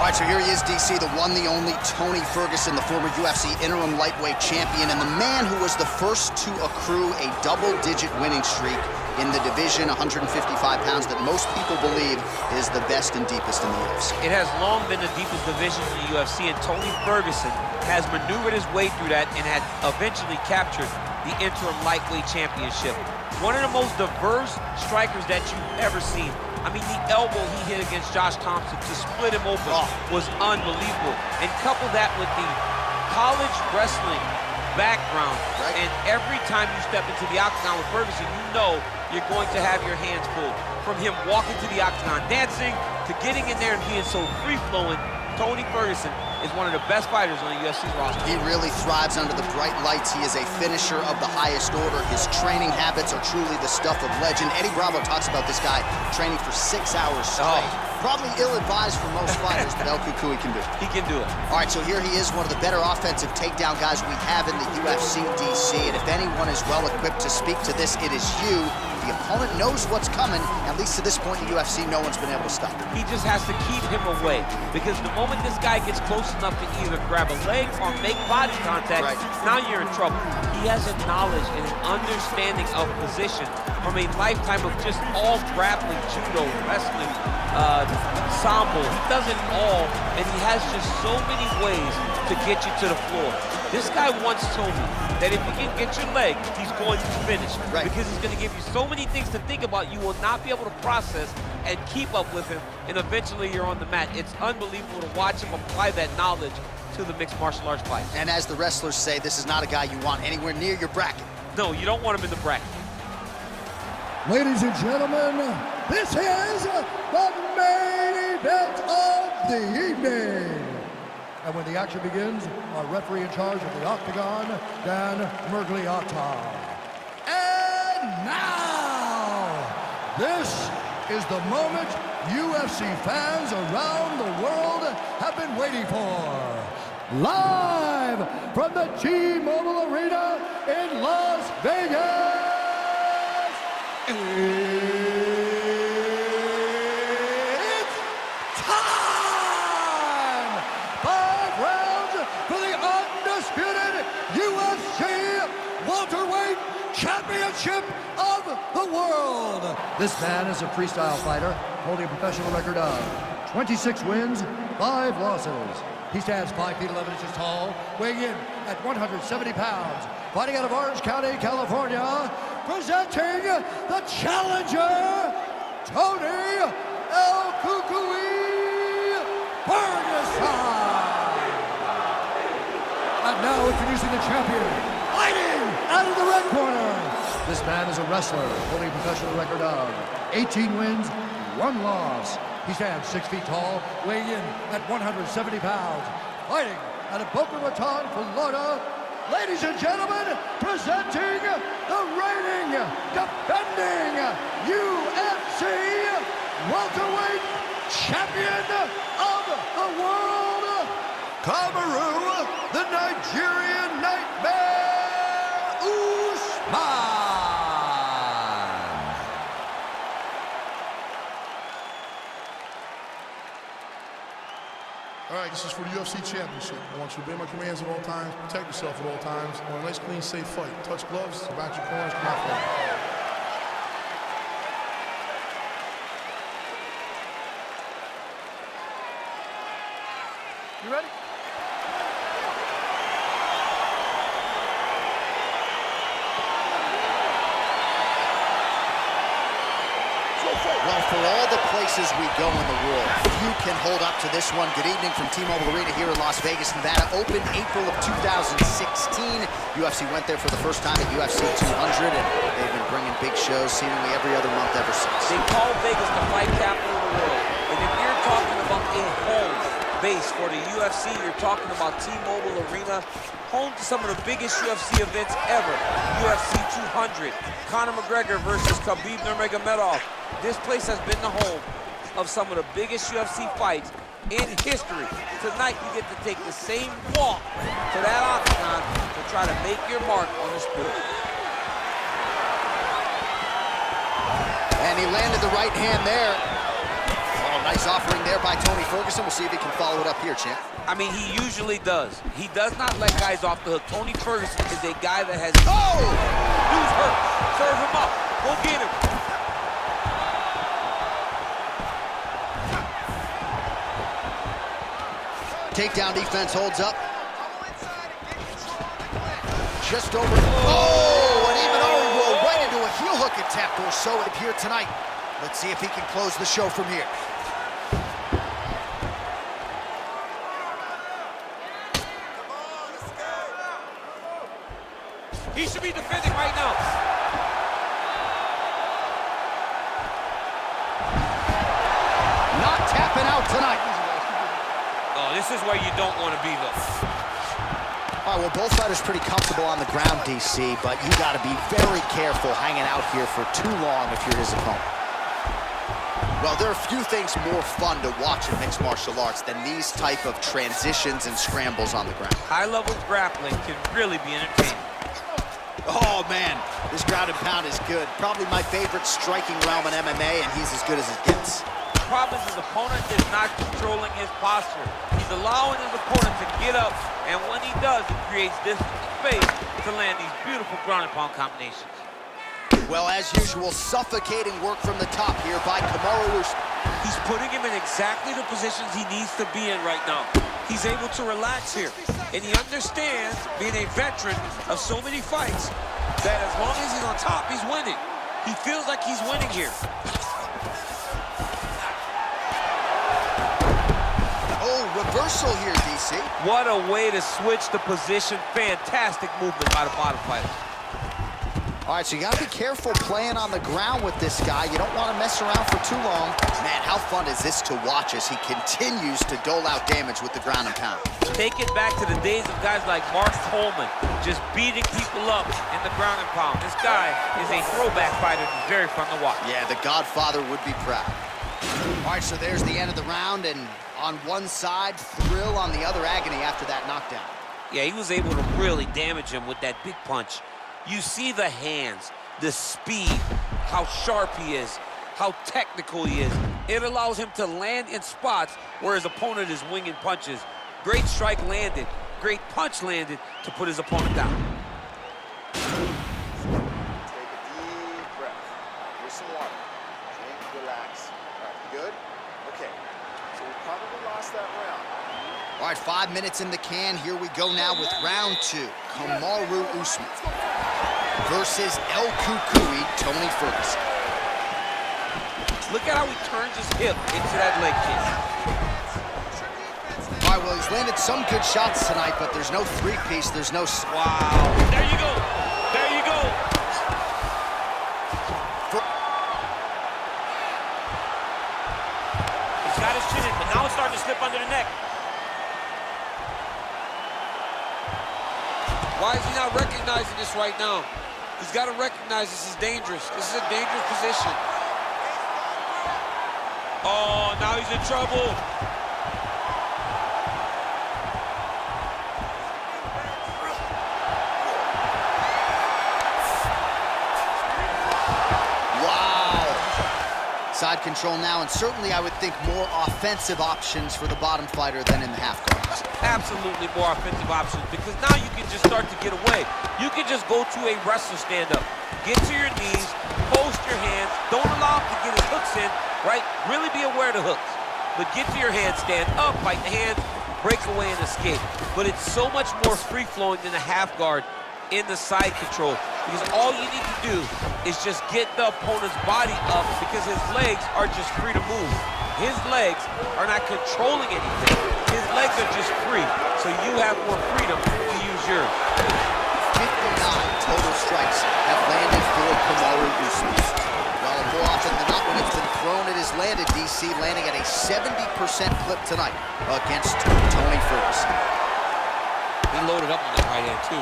right, so here he is, DC, the one, the only Toни Fергюson, the former UFC interim lightweight champion, and the man who was the first to accrue a double-digit winning streak in the division, 155 pounds, that most people believe is the best and deepest in the UFC. It has long been the deepest division in the UFC, and Toni Fергüson has maneuvered his way through that and had eventually captured the interim lightweight championship. One of the most diverse strikers that you've ever seen. I mean, the elbow he hit against Josh Thompson to split him open was unbelievable. And couple that with the college wrestling background, and every time you step into the octagon with Fергüson, you know you're going to have your hands full. From him walking to the octagon, dancing, to getting in there and being so free-flowing, Toni Fергüson is one of the best fighters on the UFC's roster. He really thrives under the bright lights. He is a finisher of the highest order. His training habits are truly the stuff of legend. Eddie Bravo talks about this guy training for 6 hours straight. Probably ill-advised for most fighters, but El Cucuy can do it. He can do it. All right, so here he is, one of the better offensive takedown guys we have in the UFC, DC. And if anyone is well-equipped to speak to this, it is you. The opponent knows what's coming. At least to this point in the UFC, no one's been able to stop him. He just has to keep him away, because the moment this guy gets close enough to either grab a leg or make body contact, now you're in trouble. He has a knowledge and an understanding of position from a lifetime of just all grappling, judo, wrestling, sambo. He does it all, and he has just so many ways to get you to the floor. This guy once told me that if he can get your leg, he's going to finish. Because he's going to give you so many things to think about, you will not be able to process and keep up with him, and eventually you're on the mat. It's unbelievable to watch him apply that knowledge to the mixed martial arts fight. And as the wrestlers say, this is not a guy you want anywhere near your bracket. No, you don't want him in the bracket. Ladies and gentlemen, this is the main event of the evening. And when the action begins, our referee in charge of the octagon, Dan Mergliata. And now, this is the moment UFC fans around the world have been waiting for. Live from the T-Mobile Arena in Las Vegas. It's time! 5 rounds for the undisputed UFC welterweight championship of the world. This man is a freestyle fighter holding a professional record of 26 wins, 5 losses. He stands 5 feet 11 inches tall, weighing in at 170 pounds. Fighting out of Orange County, California, presenting the challenger, Toni El Cucuy Fергüson. And now introducing the champion, fighting out of the red corner. This man is a wrestler holding a professional record of 18 wins, 1 loss. He stands 6 feet tall, weighing in at 170 pounds. Fighting out of Boca Raton, Florida. Ladies and gentlemen, presenting the reigning, defending UFC welterweight champion of the world, Kamara, the Nigerian Nightmare Usman. All right, this is for the UFC Championship. I want you to obey my commands at all times, protect yourself at all times. I want a nice, clean, safe fight. Touch gloves, back your corners, come out fight. You ready? Well, for all the places we go in the world, few can hold up to this one. Good evening from T-Mobile Arena here in Las Vegas, Nevada. Opened April of 2016. UFC went there for the first time at UFC 200, and they've been bringing big shows seemingly every other month ever since. They call Vegas the fight capital of the world. And if you're talking about a home base for the UFC, you're talking about T-Mobile Arena, home to some of the biggest UFC events ever. UFC 200, Conor McGregor versus Khabib Nurmagomedov. This place has been the home of some of the biggest UFC fights in history. Tonight, you get to take the same walk to that octagon to try to make your mark on the sport. And he landed the right hand there. Oh, Nice offering there by Tony Ferguson. We'll see if he can follow it up here, champ. I mean, he usually does. He does not let guys off the hook. Tony Ferguson is a guy that has... Oh! Dude's hurt. Serve him up. Go get him. Takedown defense holds up. Just over. Oh, and even roll right into a heel hook attempt, or so it appeared tonight. Let's see if he can close the show from here. He should be defending right now. Not tapping out tonight. Oh, this is where you don't want to be, though. All right, well, both fighters pretty comfortable on the ground, DC, but you got to be very careful hanging out here for too long if you're his opponent. Well, there are few things more fun to watch in mixed martial arts than these type of transitions and scrambles on the ground. High-level grappling can really be entertaining. Oh, man, this ground and pound is good. Probably my favorite striking realm in MMA, and he's as good as it gets. The problem is his opponent is not controlling his posture. He's allowing his opponent to get up, and when he does, it creates distance and space to land these beautiful ground and pound combinations. Well, as usual, suffocating work from the top here by Kamara Usman. He's putting him in exactly the positions he needs to be in right now. He's able to relax here, and he understands, being a veteran of so many fights, that as long as he's on top, he's winning. He feels like he's winning here. Oh, reversal here, DC. What a way to switch the position. Fantastic movement by the bottom fighter. All right, so you got to be careful playing on the ground with this guy. You don't want to mess around for too long. Man, how fun is this to watch as he continues to dole out damage with the ground and pound. Take it back to the days of guys like Mark Coleman, just beating people up in the ground and pound. This guy is a throwback fighter. It's very fun to watch. Yeah, the Godfather would be proud. All right, so there's the end of the round, and on one side, thrill, on the other, agony after that knockdown. Yeah, he was able to really damage him with that big punch. You see the hands, the speed, how sharp he is, how technical he is. It allows him to land in spots where his opponent is winging punches. Great strike landed, great punch landed to put his opponent down. Take a deep breath. Here's some water. Drink, relax. All right, good? Okay, so we probably lost that round. All right, 5 minutes in the can. Here we go now with round 2. Kamara Usman versus El Cucuy, Tony Ferguson. Look at how he turns his hip into that leg kick. All right, well, he's landed some good shots tonight, but there's no three-piece, there's no... Wow. There you go. There you go. He's got his chin in, but now it's starting to slip under the neck. Why is he not recognizing this right now? He's got to recognize this is dangerous. This is a dangerous position. Oh, now he's in trouble. Side control now, and certainly I would think more offensive options for the bottom fighter than in the half guards. Absolutely more offensive options, because now you can just start to get away. You can just go to a wrestler stand-up. Get to your knees, post your hands, don't allow him to get his hooks in, right? Really be aware of the hooks. But get to your hand, stand up, fight the hands, break away and escape. But it's so much more free-flowing than a half guard in the side control, because all you need to do is just get the opponent's body up, because his legs are just free to move. His legs are not controlling anything. His legs are just free, so you have more freedom to use yours. 59 total strikes have landed for Kamara Usman. Well, more often than not, when it's been thrown, it has landed. DC landing at a 70% clip tonight against Tony Ferguson. He loaded up on that right hand, too.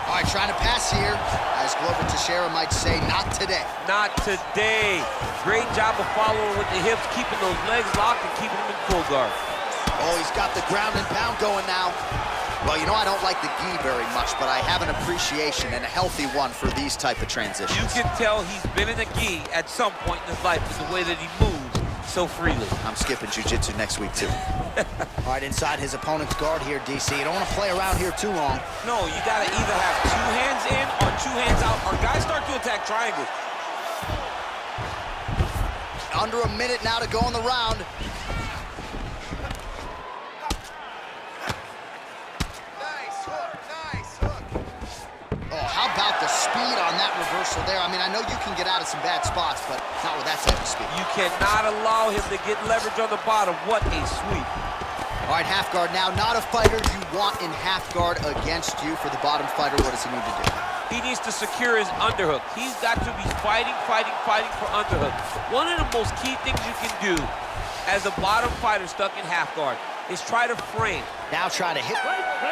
All right, trying to pass here, as Glover Teixeira might say, not today. Not today. Great job of following with the hips, keeping those legs locked and keeping them in full guard. Oh, he's got the ground and pound going now. Well, you know, I don't like the gi very much, but I have an appreciation, and a healthy one, for these type of transitions. You can tell he's been in a gi at some point in his life with the way that he moves. so freely. I'm skipping jiu-jitsu next week, too. All right, inside his opponent's guard here, DC. You don't want to play around here too long. No, you got to either have 2 hands in or 2 hands out, or guys start to attack triangles. Under a minute now to go in the round. Nice hook, nice hook. Oh, how about the speed on that reversal there? I mean, I know you can get out of some bad spots, but not with that type of speed. You cannot allow him to get leverage on the bottom. What a sweep. All right, half guard now. Not a fighter you want in half guard against you. For the bottom fighter, what does he need to do? He needs to secure his underhook. He's got to be fighting for underhook. One of the most key things you can do as a bottom fighter stuck in half guard is try to frame. Now try to hit.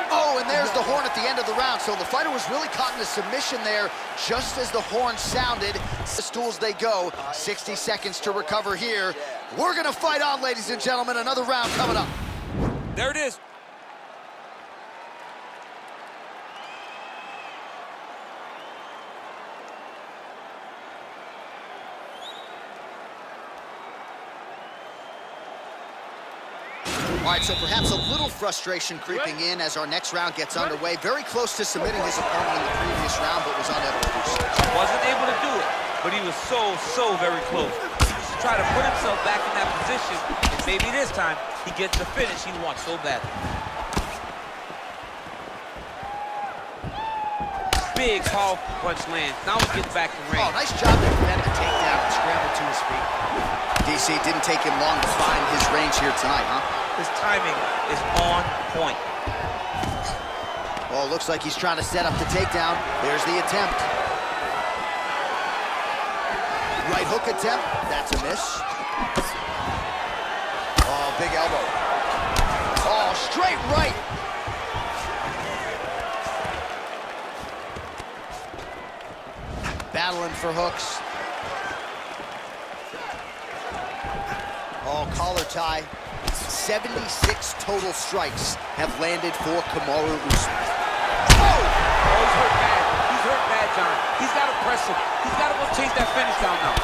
Oh, and there's the horn at the end of the round. So the fighter was really caught in a submission there just as the horn sounded. The stools they go. 60 seconds to recover here. We're going to fight on, ladies and gentlemen. Another round coming up. There it is. All right, so perhaps a little frustration creeping in as our next round gets underway. Very close to submitting his opponent in the previous round, but was unable to do so. Wasn't able to do it, but he was so very close. He was trying to put himself back in that position, and maybe this time he gets the finish he wants so bad. Big powerful punch lands. Now he gets back in range. Oh, nice job to prevent the takedown and scramble to his feet. DC, didn't take him long to find his range here tonight, huh? His timing is on point. Oh, looks like he's trying to set up the takedown. There's the attempt. Right hook attempt. That's a miss. Oh, big elbow. Oh, straight right. Battling for hooks. Oh, collar tie. 76 total strikes have landed for Kamara Usman. Oh! Oh, he's hurt bad. He's hurt bad, John. He's got to press him. He's got to go chase that finish down now.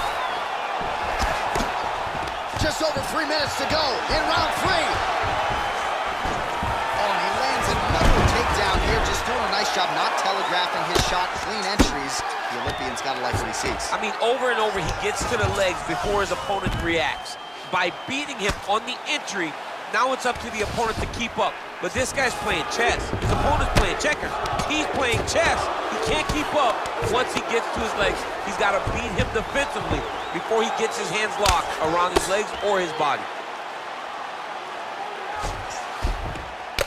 Just over 3 minutes to go in round 3. Oh, and he lands another takedown here, just doing a nice job not telegraphing his shot. Clean entries. The Olympian's got to like what he sees. I mean, over and over, he gets to the legs before his opponent reacts. By beating him on the entry, now it's up to the opponent to keep up. But this guy's playing chess. His opponent's playing checkers. He's playing chess. He can't keep up. Once he gets to his legs, he's got to beat him defensively before he gets his hands locked around his legs or his body.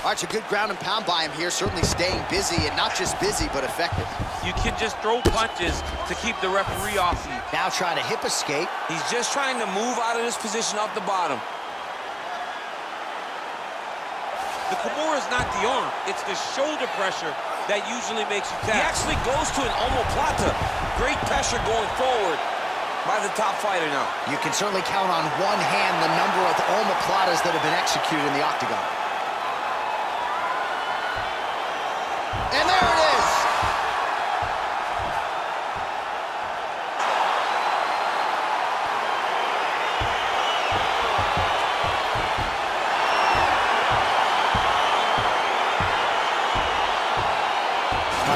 All right, it's a good ground and pound by him here, certainly staying busy, and not just busy, but effective. You can just throw punches to keep the referee off you. Now trying to hip escape. He's just trying to move out of this position off the bottom. The Kimura is not the arm, it's the shoulder pressure that usually makes you tap. He actually goes to an omoplata. Great pressure going forward by the top fighter now. You can certainly count on one hand the number of omoplatas that have been executed in the octagon. And there it is!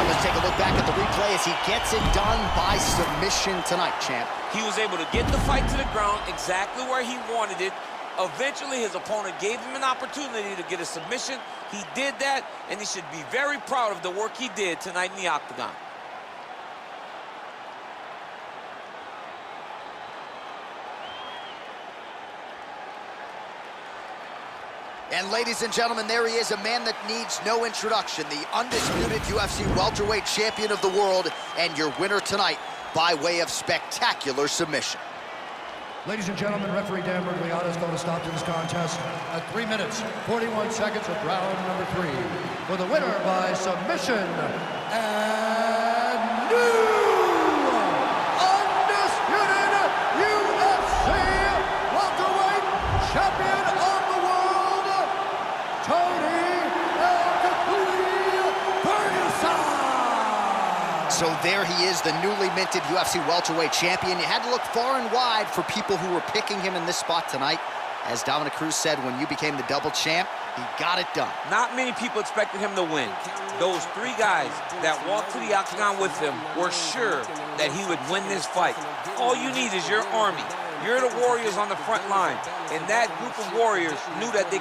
Let's take a look back at the replay as he gets it done by submission tonight, champ. He was able to get the fight to the ground exactly where he wanted it. Eventually, his opponent gave him an opportunity to get a submission. He did that, and he should be very proud of the work he did tonight in the octagon. And ladies and gentlemen, there he is, a man that needs no introduction, the undisputed UFC welterweight champion of the world, and your winner tonight by way of spectacular submission. Ladies and gentlemen, referee Dan Bergliano's going to stop to this contest at 3 minutes, 41 seconds of round number 3. For the winner by submission, and new undisputed UFC welterweight champion of the world, Toни Ferguson. So there he is, the newly minted UFC welterweight champion. You had to look far and wide for people who were picking him in this spot tonight. As Dominic Cruz said, when you became the double champ, he got it done. Not many people expected him to win. Those three guys that walked to the octagon with him were sure that he would win this fight. All you need is your army. You're the warriors on the front line, and that group of warriors knew that they